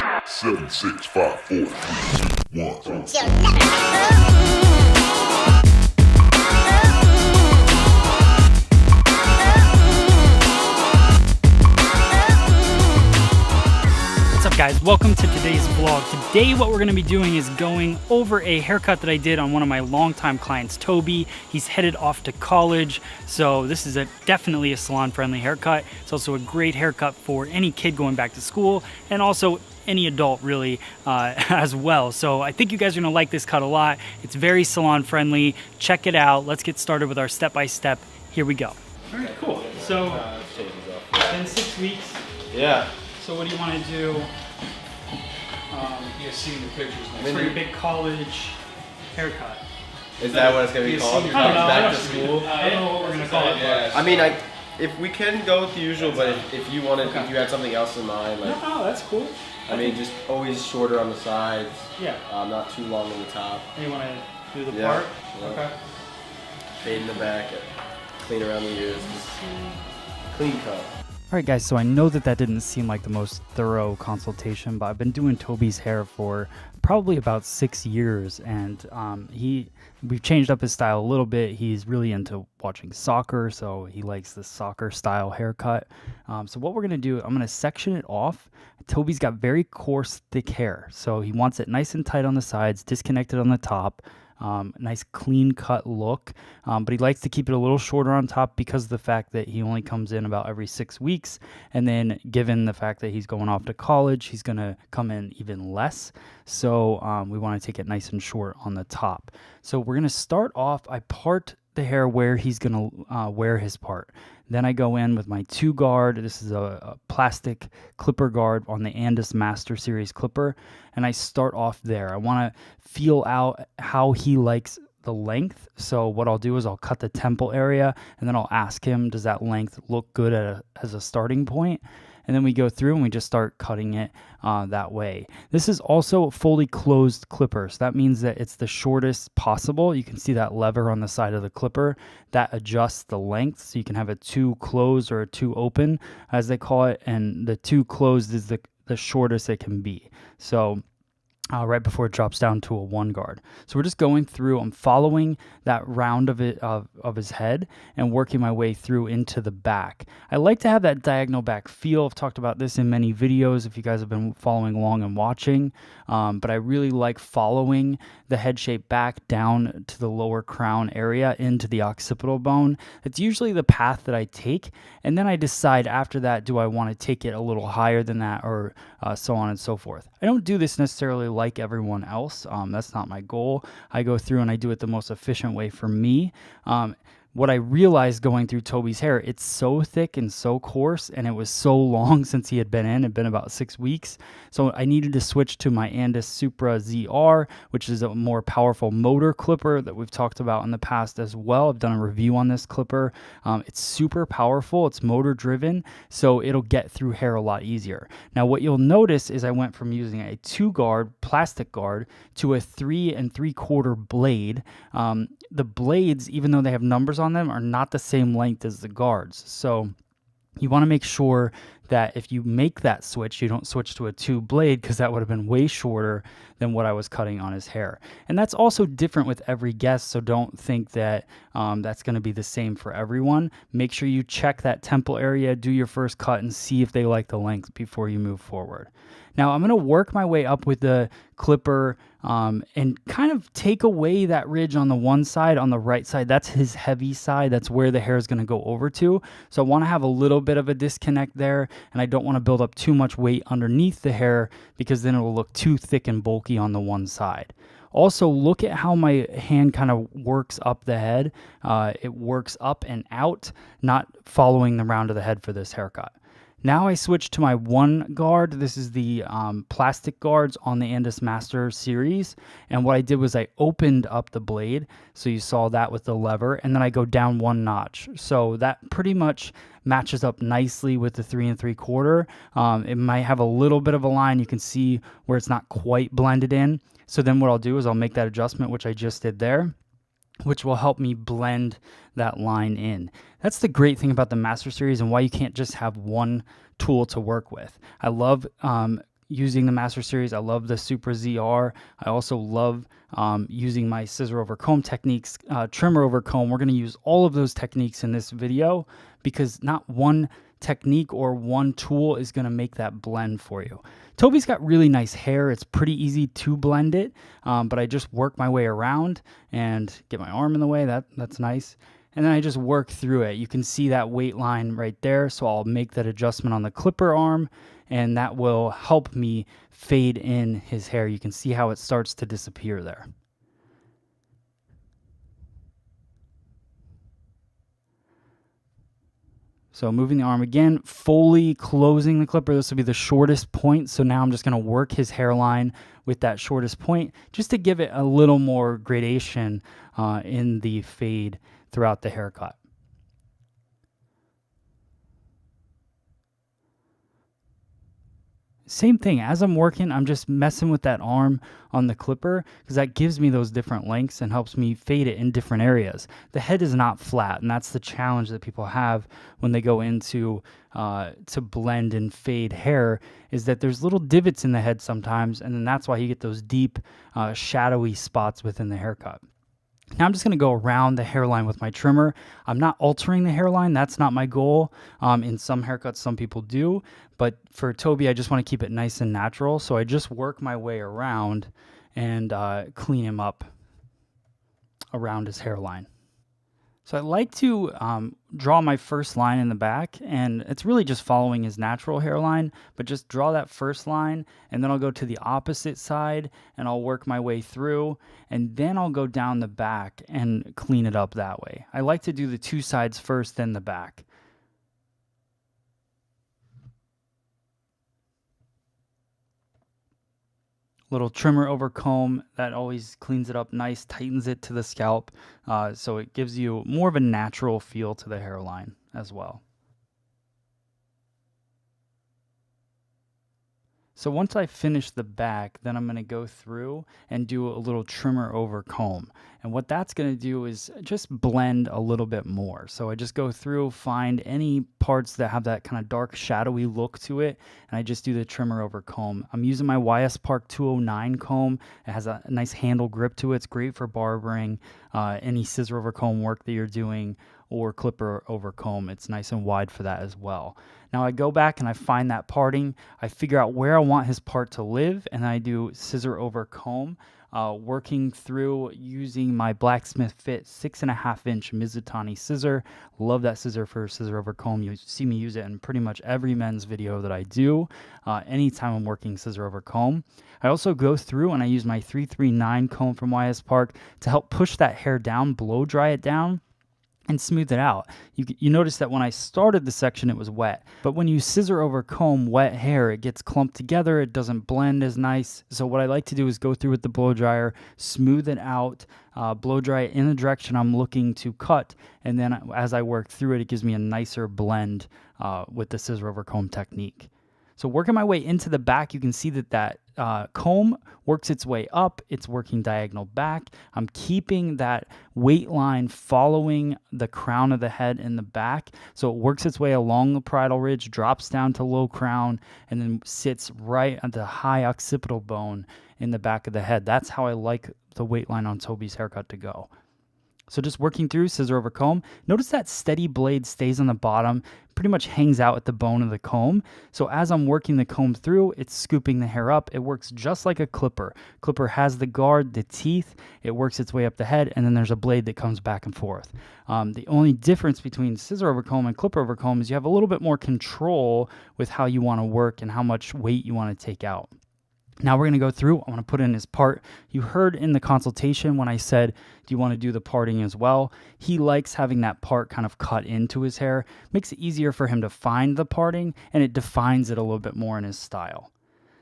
7, 6, 5, 4, 3, 2, 1. What's up, guys? Welcome to today's vlog. Today what we're going to be doing is going over a haircut that I did on one of my longtime clients, Toby. He's headed off to college, so this is definitely a salon-friendly haircut. It's also a great haircut for any kid going back to school, and also any adult really as well. So I think you guys are going to like this cut a lot. It's very salon-friendly. Check it out. Let's get started with our step-by-step. Here we go. All right, cool. So it's been 6 weeks. Yeah. So what do you want to do? You've seen the pictures. It's for your big college haircut. Is that what it's going to be called? Back to school? I don't know what we're going to call it. Yeah, I mean, if we can go with the usual, but if you wanted, if you had something else in mind, like, No, that's cool. I mean, just always shorter on the sides. Yeah. Not too long on the top. And you want to do the Yeah. part? Yeah. Okay. Fade in the back, clean around the ears, just clean cut. Alright guys, so I know that didn't seem like the most thorough consultation, but I've been doing Toby's hair for probably about 6 years, and we've changed up his style a little bit. He's really into watching soccer, so he likes the soccer style haircut. So what we're going to do, I'm going to section it off. Toby's got very coarse, thick hair, so he wants it nice and tight on the sides, disconnected on the top. Nice clean cut look, but he likes to keep it a little shorter on top because of the fact that he only comes in about every 6 weeks, and then given the fact that he's going off to college, he's going to come in even less. So we want to take it nice and short on the top. So we're going to start off, I part the hair where he's going to wear his part. Then I go in with my 2 guard. This is a plastic clipper guard on the Andis Master Series clipper, and I start off there. I want to feel out how he likes the length. So what I'll do is I'll cut the temple area, and then I'll ask him, does that length look good as a starting point? And then we go through and we just start cutting it that way. This is also a fully closed clipper, so that means that it's the shortest possible. You can see that lever on the side of the clipper that adjusts the length, so you can have a 2 closed or a 2 open, as they call it, and the 2 closed is the shortest it can be. So right before it drops down to a 1 guard. So we're just going through, I'm following that round of his head and working my way through into the back. I like to have that diagonal back feel. I've talked about this in many videos if you guys have been following along and watching, but I really like following the head shape back down to the lower crown area into the occipital bone. It's usually the path that I take, and then I decide after that, do I want to take it a little higher than that, or so on and so forth. I don't do this necessarily like everyone else. That's not my goal. I go through and I do it the most efficient way for me. What I realized going through Toby's hair, it's so thick and so coarse, and it was so long since he had been in. It had been about 6 weeks. So I needed to switch to my Andis Supra ZR, which is a more powerful motor clipper that we've talked about in the past as well. I've done a review on this clipper. It's super powerful. It's motor driven, so it'll get through hair a lot easier. Now, what you'll notice is I went from using a 2 guard, plastic guard, to a 3 3/4 blade. The blades, even though they have numbers on them, are not the same length as the guards. So you want to make sure that if you make that switch, you don't switch to a 2 blade, because that would have been way shorter than what I was cutting on his hair. And that's also different with every guest, so don't think that that's going to be the same for everyone. Make sure you check that temple area, do your first cut, and see if they like the length before you move forward. Now I'm going to work my way up with the clipper and kind of take away that ridge on the one side. On the right side, that's his heavy side. That's where the hair is going to go over to. So I want to have a little bit of a disconnect there, and I don't want to build up too much weight underneath the hair, because then it will look too thick and bulky on the one side. Also, look at how my hand kind of works up the head. It works up and out, not following the round of the head for this haircut. Now I switch to my 1 guard. This is the plastic guards on the Andis Master series. And what I did was I opened up the blade. So you saw that with the lever. And then I go down 1 notch. So that pretty much matches up nicely with the 3 3/4. It might have a little bit of a line. You can see where it's not quite blended in. So then what I'll do is I'll make that adjustment, which I just did there, which will help me blend that line in. That's the great thing about the Master Series and why you can't just have one tool to work with. I love using the Master Series. I love the Super ZR. I also love using my scissor over comb techniques, trimmer over comb. We're going to use all of those techniques in this video because not one technique or one tool is going to make that blend for you. Toby's got really nice hair. It's pretty easy to blend it, but I just work my way around and get my arm in the way. That's nice. And then I just work through it. You can see that weight line right there. So I'll make that adjustment on the clipper arm, and that will help me fade in his hair. You can see how it starts to disappear there. So moving the arm again, fully closing the clipper. This will be the shortest point. So now I'm just going to work his hairline with that shortest point just to give it a little more gradation in the fade throughout the haircut. Same thing, as I'm working, I'm just messing with that arm on the clipper because that gives me those different lengths and helps me fade it in different areas. The head is not flat, and that's the challenge that people have when they go into to blend and fade hair, is that there's little divots in the head sometimes, and then that's why you get those deep, shadowy spots within the haircut. Now I'm just going to go around the hairline with my trimmer. I'm not altering the hairline. That's not my goal. In some haircuts, some people do. But for Toby, I just want to keep it nice and natural. So I just work my way around and clean him up around his hairline. So I like to draw my first line in the back, and it's really just following his natural hairline, but just draw that first line, and then I'll go to the opposite side, and I'll work my way through, and then I'll go down the back and clean it up that way. I like to do the two sides first, then the back. Little trimmer over comb, that always cleans it up nice, tightens it to the scalp, so it gives you more of a natural feel to the hairline as well. So once I finish the back, then I'm going to go through and do a little trimmer over comb. And what that's going to do is just blend a little bit more. So I just go through, find any parts that have that kind of dark, shadowy look to it, and I just do the trimmer over comb. I'm using my YS Park 209 comb. It has a nice handle grip to it. It's great for barbering, any scissor over comb work that you're doing, or clipper over comb. It's nice and wide for that as well. Now I go back and I find that parting. I figure out where I want his part to live, and I do scissor over comb, working through using my Blacksmith Fit 6.5-inch Mizutani scissor. Love that scissor for scissor over comb. You see me use it in pretty much every men's video that I do, anytime I'm working scissor over comb. I also go through and I use my 339 comb from YS Park to help push that hair down, blow dry it down, and smooth it out. You notice that when I started the section, it was wet. But when you scissor over comb wet hair, it gets clumped together. It doesn't blend as nice. So what I like to do is go through with the blow dryer, smooth it out, blow dry it in the direction I'm looking to cut. And then as I work through it, it gives me a nicer blend with the scissor over comb technique. So working my way into the back, you can see that comb works its way up. It's working diagonal back. I'm keeping that weight line following the crown of the head in the back. So it works its way along the parietal ridge, drops down to low crown, and then sits right at the high occipital bone in the back of the head. That's how I like the weight line on Toby's haircut to go. So just working through scissor over comb. Notice that steady blade stays on the bottom, pretty much hangs out at the bone of the comb. So as I'm working the comb through, it's scooping the hair up. It works just like a clipper. Clipper has the guard, the teeth. It works its way up the head, and then there's a blade that comes back and forth. The only difference between scissor over comb and clipper over comb is you have a little bit more control with how you want to work and how much weight you want to take out. Now we're going to go through, I want to put in his part. You heard in the consultation when I said, do you want to do the parting as well? He likes having that part kind of cut into his hair. Makes it easier for him to find the parting, and it defines it a little bit more in his style.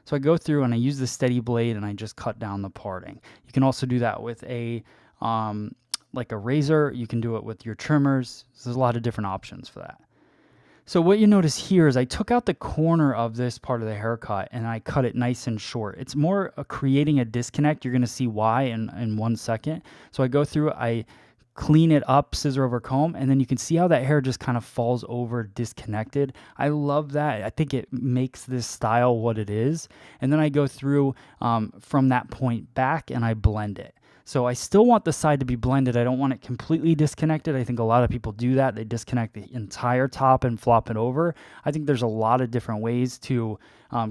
So I go through and I use the steady blade and I just cut down the parting. You can also do that with a like a razor. You can do it with your trimmers. So there's a lot of different options for that. So what you notice here is I took out the corner of this part of the haircut and I cut it nice and short. It's more creating a disconnect. You're going to see why in 1 second. So I go through, I clean it up, scissor over comb, and then you can see how that hair just kind of falls over disconnected. I love that. I think it makes this style what it is. And then I go through from that point back and I blend it. So I still want the side to be blended. I don't want it completely disconnected. I think a lot of people do that. They disconnect the entire top and flop it over. I think there's a lot of different ways to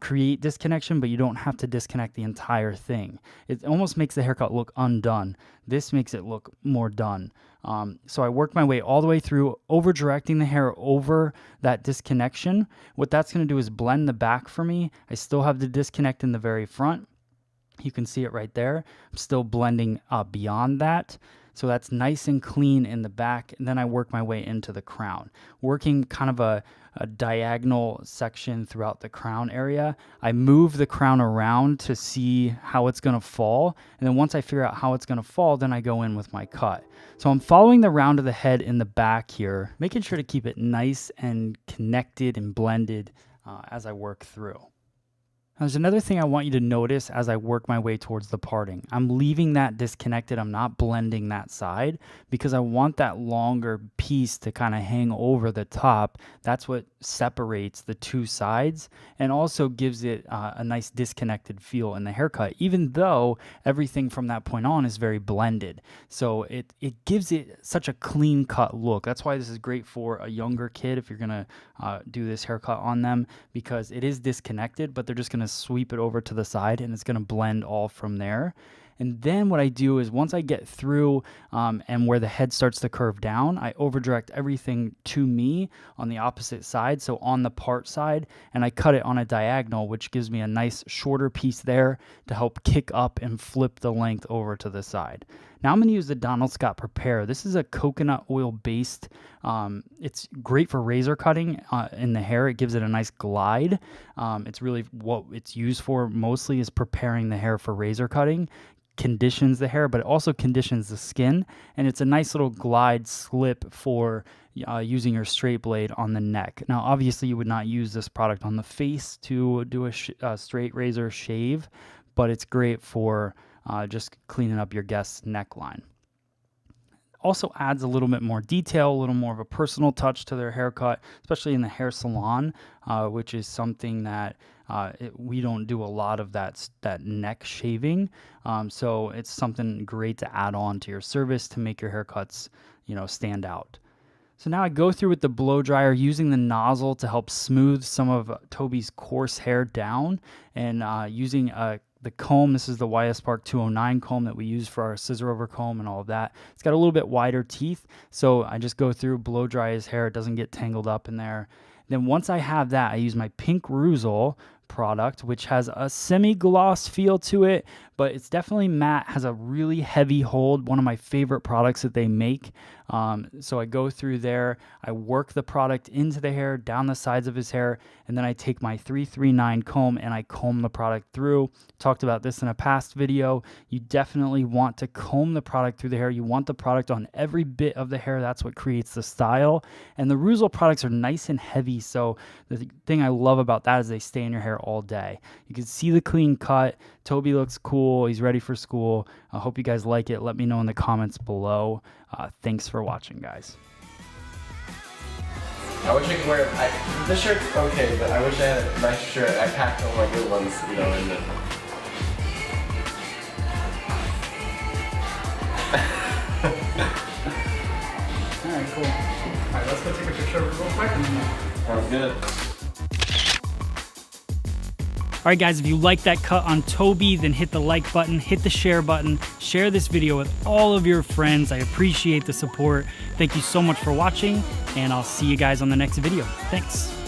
create disconnection, but you don't have to disconnect the entire thing. It almost makes the haircut look undone. This makes it look more done. So I work my way all the way through, over directing the hair over that disconnection. What that's going to do is blend the back for me. I still have the disconnect in the very front. You can see it right there. I'm still blending beyond that. So that's nice and clean in the back. And then I work my way into the crown, working kind of a diagonal section throughout the crown area. I move the crown around to see how it's going to fall. And then once I figure out how it's going to fall, then I go in with my cut. So I'm following the round of the head in the back here, making sure to keep it nice and connected and blended as I work through. There's another thing I want you to notice as I work my way towards the parting. I'm leaving that disconnected. I'm not blending that side because I want that longer piece to kind of hang over the top. That's what separates the two sides and also gives it a nice disconnected feel in the haircut, even though everything from that point on is very blended. So it gives it such a clean cut look. That's why this is great for a younger kid if you're going to do this haircut on them, because it is disconnected, but they're just going to sweep it over to the side and it's going to blend all from there. And then what I do is once I get through and where the head starts to curve down, I over direct everything to me on the opposite side, so on the part side, and I cut it on a diagonal, which gives me a nice shorter piece there to help kick up and flip the length over to the side. Now I'm going to use the Donald Scott Prepare. This is a coconut oil based. It's great for razor cutting in the hair. It gives it a nice glide. It's really what it's used for mostly, is preparing the hair for razor cutting. Conditions the hair, but it also conditions the skin, and it's a nice little glide slip for using your straight blade on the neck. Now obviously you would not use this product on the face to do a straight razor shave, but it's great for just cleaning up your guest's neckline. Also adds a little bit more detail, a little more of a personal touch to their haircut, especially in the hair salon, which is something that we don't do a lot of that neck shaving. So it's something great to add on to your service to make your haircuts, stand out. So now I go through with the blow dryer using the nozzle to help smooth some of Toby's coarse hair down, and using the comb. This is the YS Park 209 comb that we use for our scissor over comb and all of that. It's got a little bit wider teeth, so I just go through, blow dry his hair. It doesn't get tangled up in there. Then once I have that, I use my Pink Ruzel product, which has a semi-gloss feel to it, but it's definitely matte, has a really heavy hold, one of my favorite products that they make. So I go through there, I work the product into the hair, down the sides of his hair, and then I take my 339 comb and I comb the product through. Talked about this in a past video. You definitely want to comb the product through the hair. You want the product on every bit of the hair. That's what creates the style. And the Ruzel products are nice and heavy, so the thing I love about that is they stay in your hair all day. You can see the clean cut. Toby looks cool. He's ready for school. I hope you guys like it. Let me know in the comments below. Thanks for watching, guys. I wish I could wear this shirt's okay, but I wish I had a nice shirt. I packed all my good ones, and then. Alright, cool. Alright, let's go take a picture of it real quick. Sounds good. All right, guys, if you like that cut on Toby, then hit the like button, hit the share button, share this video with all of your friends. I appreciate the support. Thank you so much for watching, and I'll see you guys on the next video. Thanks.